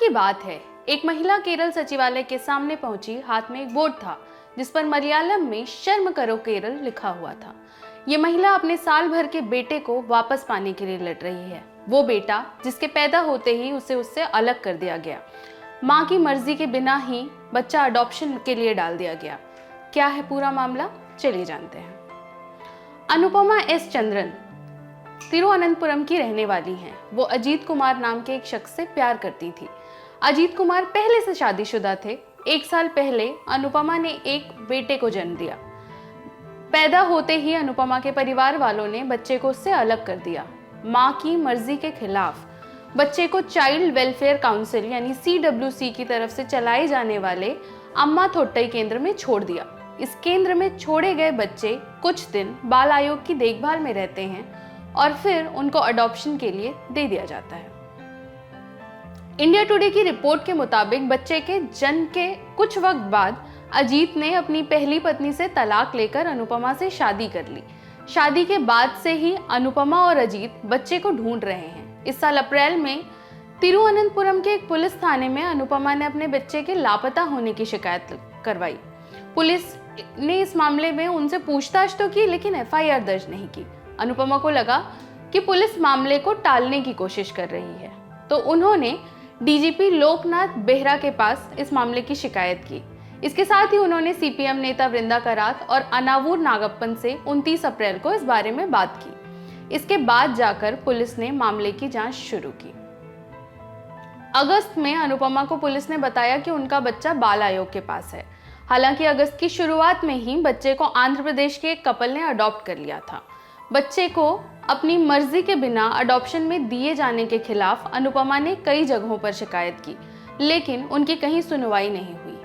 की बात है, एक महिला केरल सचिवालय के सामने पहुंची। हाथ में एक बोर्ड था जिस पर मलयालम में शर्म करो केरल लिखा हुआ था। ये महिला अपने साल भर के बेटे को वापस पाने के लिए लड़ रही है। वो बेटा जिसके पैदा होते ही उसे उससे अलग कर दिया गया, माँ की मर्जी के बिना ही बच्चा अडॉप्शन के लिए डाल दिया गया। क्या है पूरा मामला, चलिए जानते हैं। अनुपमा एस चंद्रन तिरुवनंतपुरम की रहने वाली हैं। वो अजीत कुमार नाम के एक शख्स से प्यार करती थी। अजीत कुमार पहले से शादीशुदा थे। 1 साल पहले अनुपमा ने एक बेटे को जन्म दिया। पैदा होते ही अनुपमा के परिवार वालों ने बच्चे को उससे अलग कर दिया। माँ की मर्जी के खिलाफ बच्चे को चाइल्ड वेलफेयर काउंसिल यानी CWC की तरफ से चलाए जाने वाले अम्मा थोट्टई केंद्र में छोड़ दिया। इस केंद्र में छोड़े गए बच्चे कुछ दिन बाल आयोग की देखभाल में रहते हैं और फिर उनको अडॉप्शन के लिए दे दिया जाता है। इंडिया टुडे की रिपोर्ट के मुताबिक बच्चे के जन्म के कुछ वक्त बाद अजीत ने अपनी पहली पत्नी से तलाक लेकर अनुपमा से शादी कर ली। शादी के बाद से ही अनुपमा और अजीत बच्चे को ढूंढ रहे हैं। इस साल अप्रैल में तिरुवनंतपुरम के एक पुलिस थाने में अनुपमा ने अपने बच्चे के लापता होने की शिकायत करवाई। पुलिस ने इस मामले में उनसे पूछताछ तो की, लेकिन FIR दर्ज नहीं की। अनुपमा को लगा कि पुलिस मामले को टालने की कोशिश कर रही है, तो उन्होंने DGP लोकनाथ बेहरा के पास इस मामले की शिकायत की। इसके साथ ही उन्होंने CPM नेता वृंदा करात और अनावूर नागप्पन से 29 अप्रैल को इस बारे में बात की। इसके बाद जाकर पुलिस ने मामले की जांच शुरू की। अगस्त में अनुपमा को पुलिस ने बताया कि उनका बच्चा बाल आयोग के पास है। हालांकि अगस्त की शुरुआत में ही बच्चे को आंध्र प्रदेश के एक कपल ने अडॉप्ट कर लिया था। बच्चे को अपनी मर्जी के बिना अडॉप्शन में दिए जाने के खिलाफ अनुपमा ने कई जगहों पर शिकायत की, लेकिन उनकी कहीं सुनवाई नहीं हुई।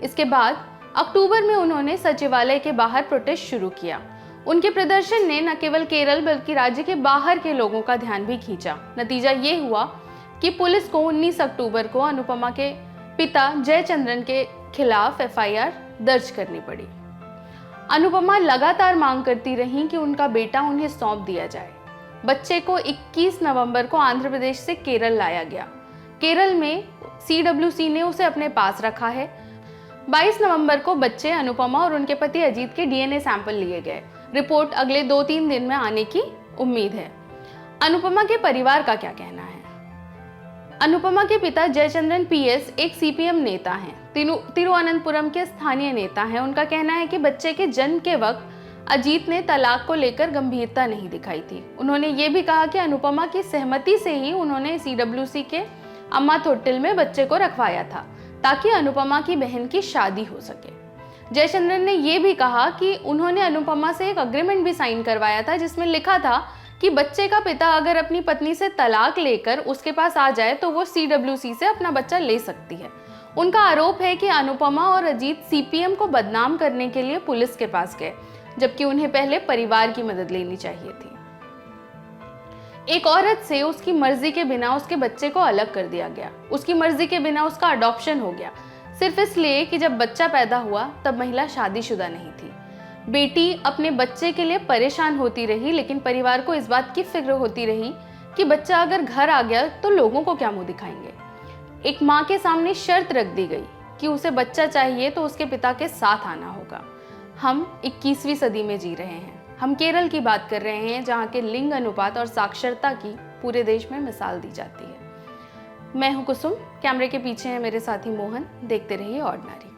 इसके बाद अक्टूबर में उन्होंने सचिवालय के बाहर प्रोटेस्ट शुरू किया। उनके प्रदर्शन ने न केवल केरल बल्कि राज्य के बाहर के लोगों का ध्यान भी खींचा। नतीजा ये हुआ कि पुलिस को 19 अक्टूबर को अनुपमा के पिता जयचंद्रन के खिलाफ FIR दर्ज करनी पड़ी। अनुपमा लगातार मांग करती रहीं कि उनका बेटा उन्हें सौंप दिया जाए। बच्चे को 21 नवंबर को आंध्र प्रदेश से केरल लाया गया। केरल में CWC ने उसे अपने पास रखा है। 22 नवंबर को बच्चे अनुपमा और उनके पति अजीत के DNA सैंपल लिए गए। रिपोर्ट अगले 2-3 दिन में आने की उम्मीद है। अनुपमा के परिवार का क्या कहना है? अनुपमा के पिता जयचंद्रन PS एक CPM नेता हैं, तिरुवनंतपुरम के स्थानीय नेता हैं। उनका कहना है कि बच्चे के जन्म के वक्त अजीत ने तलाक को लेकर गंभीरता नहीं दिखाई थी। उन्होंने ये भी कहा कि अनुपमा की सहमति से ही उन्होंने CWC के अम्मा थोट्टिल में बच्चे को रखवाया था ताकि अनुपमा की बहन की शादी हो सके। जयचंद्रन ने यह भी कहा कि उन्होंने अनुपमा से एक अग्रीमेंट भी साइन करवाया था जिसमें लिखा था कि बच्चे का पिता अगर अपनी पत्नी से तलाक लेकर उसके पास आ जाए तो वो CWC से अपना बच्चा ले सकती है। उनका आरोप है कि अनुपमा और अजीत CPM को बदनाम करने के लिए पुलिस के पास गए, जबकि उन्हें पहले परिवार की मदद लेनी चाहिए थी। एक औरत से उसकी मर्जी के बिना उसके बच्चे को अलग कर दिया गया। उसकी मर्जी के बिना उसका अडॉप्शन हो गया, सिर्फ इसलिए कि जब बच्चा पैदा हुआ तब महिला शादीशुदा नहीं थी। बेटी अपने बच्चे के लिए परेशान होती रही, लेकिन परिवार को इस बात की फिक्र होती रही कि बच्चा अगर घर आ गया तो लोगों को क्या मुंह दिखाएंगे। एक माँ के सामने शर्त रख दी गई कि उसे बच्चा चाहिए तो उसके पिता के साथ आना होगा। हम 21वीं सदी में जी रहे हैं। हम केरल की बात कर रहे हैं, जहाँ के लिंग अनुपात और साक्षरता की पूरे देश में मिसाल दी जाती है। मैं हूँ कुसुम, कैमरे के पीछे है मेरे साथी मोहन। देखते रहिए ऑर्डिनरी।